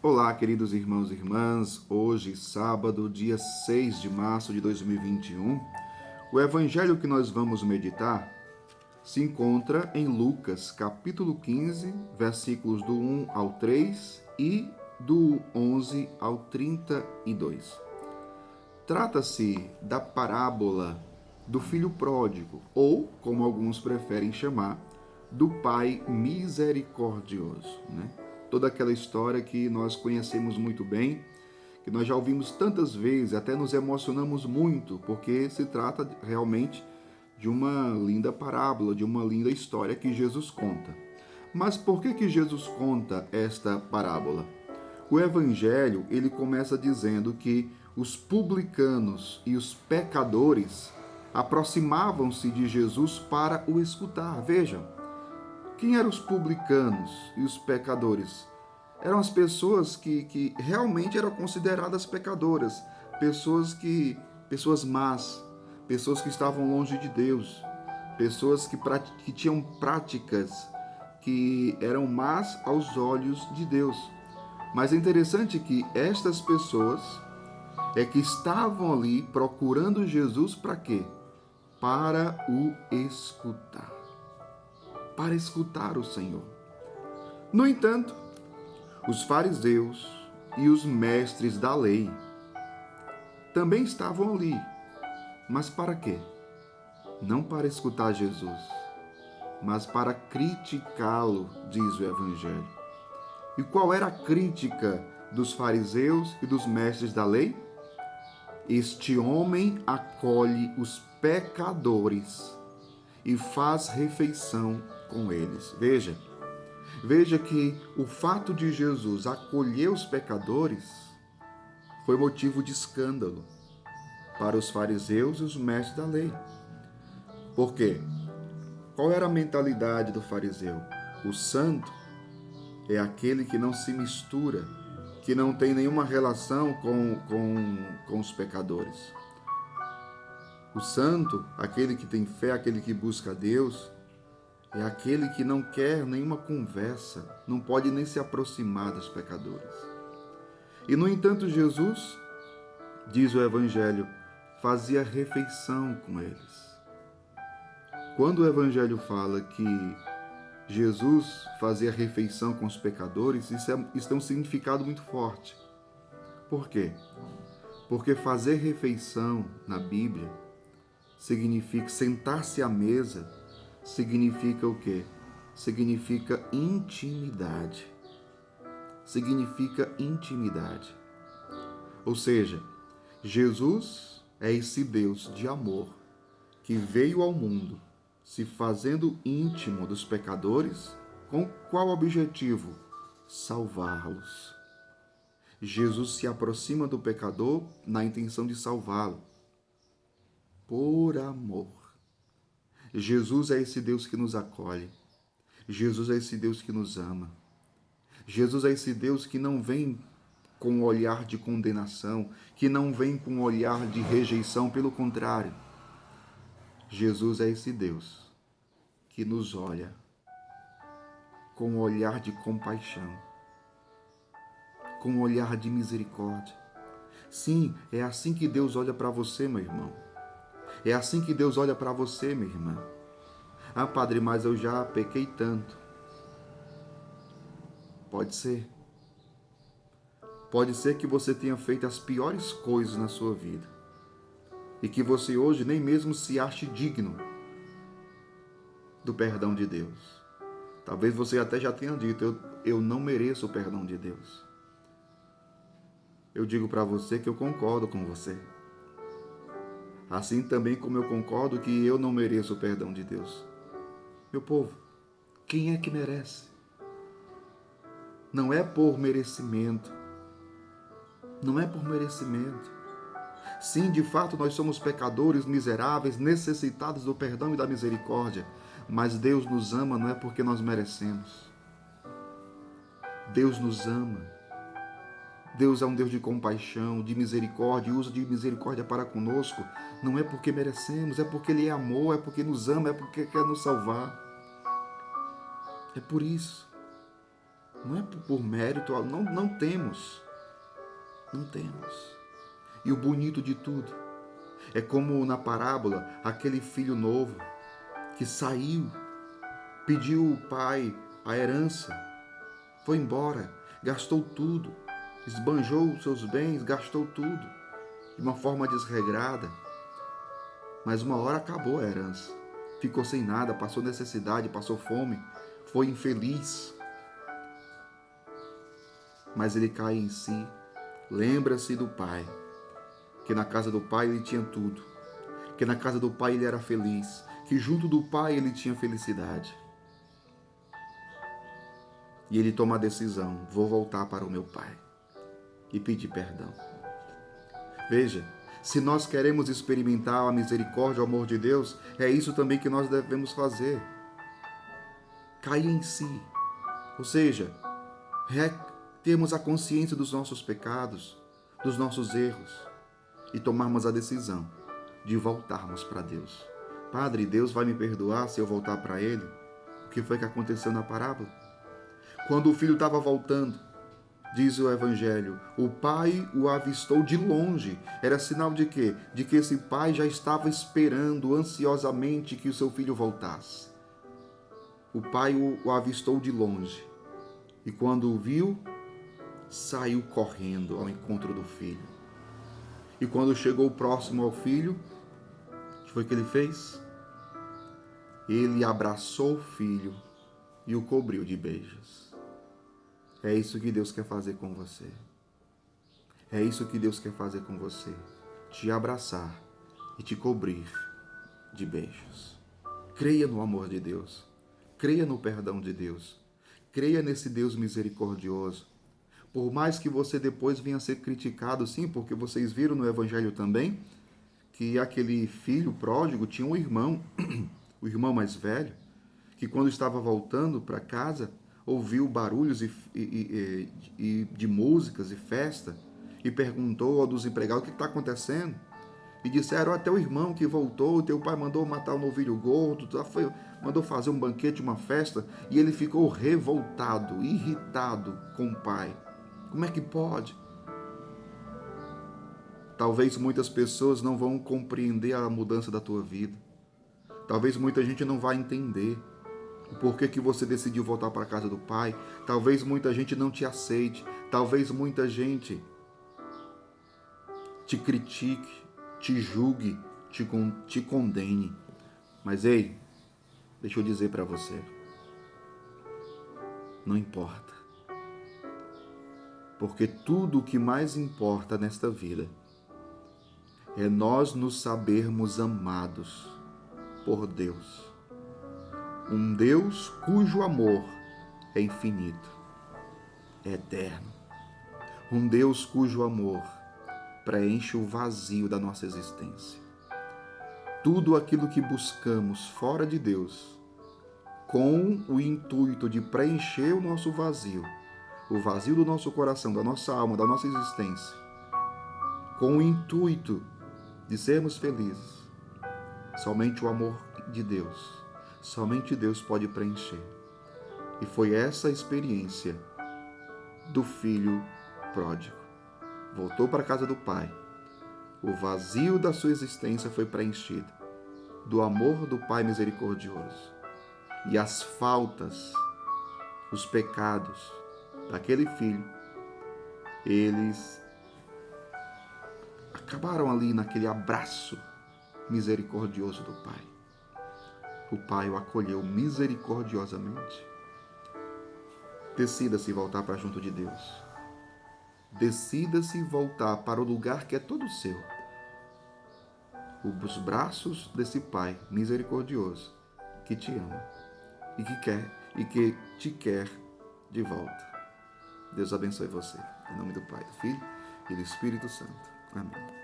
Olá, queridos irmãos e irmãs. Hoje, sábado, dia 6 de março de 2021, o evangelho que nós vamos meditar se encontra em Lucas, capítulo 15, versículos do 1 ao 3 e do 11 ao 32. Trata-se da parábola do filho pródigo, ou, como alguns preferem chamar, do pai misericordioso, né? Toda aquela história que nós conhecemos muito bem, que nós já ouvimos tantas vezes, até nos emocionamos muito, porque se trata realmente de uma linda parábola, de uma linda história que Jesus conta. Mas por que Jesus conta esta parábola? O evangelho, ele começa dizendo que os publicanos e os pecadores aproximavam-se de Jesus para o escutar. Vejam, quem eram os publicanos e os pecadores? Eram as pessoas que realmente eram consideradas pecadoras, pessoas más, pessoas que estavam longe de Deus, pessoas que tinham práticas que eram más aos olhos de Deus. Mas é interessante que estas pessoas é que estavam ali procurando Jesus para quê? Para o escutar. Para escutar o Senhor. No entanto, os fariseus e os mestres da lei também estavam ali. Mas para quê? Não para escutar Jesus, mas para criticá-lo, diz o Evangelho. E qual era a crítica dos fariseus e dos mestres da lei? Este homem acolhe os pecadores e faz refeição com eles. Veja que o fato de Jesus acolher os pecadores foi motivo de escândalo para os fariseus e os mestres da lei. Por quê? Qual era a mentalidade do fariseu? O santo é aquele que não se mistura, que não tem nenhuma relação com os pecadores. O santo, aquele que tem fé, aquele que busca a Deus, é aquele que não quer nenhuma conversa, não pode nem se aproximar dos pecadores. E, no entanto, Jesus, diz o Evangelho, fazia refeição com eles. Quando o Evangelho fala que Jesus fazia refeição com os pecadores, isso tem um significado muito forte. Por quê? Porque fazer refeição na Bíblia significa sentar-se à mesa, significa o quê? Significa intimidade. Significa intimidade. Ou seja, Jesus é esse Deus de amor que veio ao mundo se fazendo íntimo dos pecadores, com qual objetivo? Salvá-los. Jesus se aproxima do pecador na intenção de salvá-lo, por amor. Jesus é esse Deus que nos acolhe. Jesus é esse Deus que nos ama. Jesus é esse Deus que não vem com um olhar de condenação, que não vem com um olhar de rejeição, pelo contrário. Jesus é esse Deus que nos olha com um olhar de compaixão, com um olhar de misericórdia. Sim, é assim que Deus olha para você, meu irmão. É assim que Deus olha para você, minha irmã. Ah, padre, mas eu já pequei tanto. Pode ser. Pode ser que você tenha feito as piores coisas na sua vida e que você hoje nem mesmo se ache digno do perdão de Deus. Talvez você até já tenha dito, eu não mereço o perdão de Deus. Eu digo para você que eu concordo com você. Assim também como eu concordo que eu não mereço o perdão de Deus. Meu povo, quem é que merece? Não é por merecimento. Não é por merecimento. Sim, de fato, nós somos pecadores, miseráveis, necessitados do perdão e da misericórdia. Mas Deus nos ama não é porque nós merecemos. Deus nos ama. Deus é um Deus de compaixão, de misericórdia, e usa de misericórdia para conosco. Não é porque merecemos, é porque Ele é amor, é porque nos ama, é porque quer nos salvar. É por isso. Não é por mérito, não temos. Não temos. E o bonito de tudo é como na parábola, aquele filho novo que saiu, pediu ao pai a herança, foi embora, gastou tudo, esbanjou seus bens, gastou tudo, de uma forma desregrada. Mas uma hora acabou a herança, ficou sem nada, passou necessidade, passou fome, foi infeliz. Mas ele cai em si, lembra-se do pai, que na casa do pai ele tinha tudo, que na casa do pai ele era feliz, que junto do pai ele tinha felicidade. E ele toma a decisão: vou voltar para o meu pai e pedir perdão. Veja, se nós queremos experimentar a misericórdia, o amor de Deus, é isso também que nós devemos fazer. Cair em si, ou seja, termos a consciência dos nossos pecados, dos nossos erros e tomarmos a decisão de voltarmos para Deus. Padre, Deus vai me perdoar se eu voltar para Ele? O que foi que aconteceu na parábola? Quando o filho estava voltando, diz o Evangelho, o pai o avistou de longe. Era sinal de quê? De que esse pai já estava esperando ansiosamente que o seu filho voltasse. O pai o avistou de longe. E quando o viu, saiu correndo ao encontro do filho. E quando chegou próximo ao filho, o que foi que ele fez? Ele abraçou o filho e o cobriu de beijos. É isso que Deus quer fazer com você. É isso que Deus quer fazer com você. Te abraçar e te cobrir de beijos. Creia no amor de Deus. Creia no perdão de Deus. Creia nesse Deus misericordioso. Por mais que você depois venha a ser criticado, sim, porque vocês viram no Evangelho também que aquele filho pródigo tinha um irmão, o irmão mais velho, que quando estava voltando para casa, ouviu barulhos e de músicas e festa e perguntou ao dos empregados: o que está acontecendo? E disseram: até o irmão que voltou, teu pai mandou matar o novilho gordo, mandou fazer um banquete, uma festa, e ele ficou revoltado, irritado com o pai. Como é que pode? Talvez muitas pessoas não vão compreender a mudança da tua vida. Talvez muita gente não vai entender o porquê que você decidiu voltar para a casa do pai. Talvez muita gente não te aceite. Talvez muita gente te critique, te julgue, te condene. Mas ei, deixa eu dizer para você, não importa. Porque tudo o que mais importa nesta vida é nós nos sabermos amados por Deus. Um Deus cujo amor é infinito, é eterno. Um Deus cujo amor preenche o vazio da nossa existência. Tudo aquilo que buscamos fora de Deus, com o intuito de preencher o nosso vazio, o vazio do nosso coração, da nossa alma, da nossa existência, com o intuito de sermos felizes, somente o amor de Deus, somente Deus pode preencher. E foi essa a experiência do filho pródigo. Voltou para a casa do pai. O vazio da sua existência foi preenchido do amor do Pai misericordioso. E as faltas, os pecados daquele filho, eles acabaram ali naquele abraço misericordioso do Pai. O Pai o acolheu misericordiosamente. Decida-se voltar para junto de Deus. Decida-se voltar para o lugar que é todo seu. Os braços desse Pai misericordioso que te ama e que te quer de volta. Deus abençoe você. Em nome do Pai, do Filho e do Espírito Santo. Amém.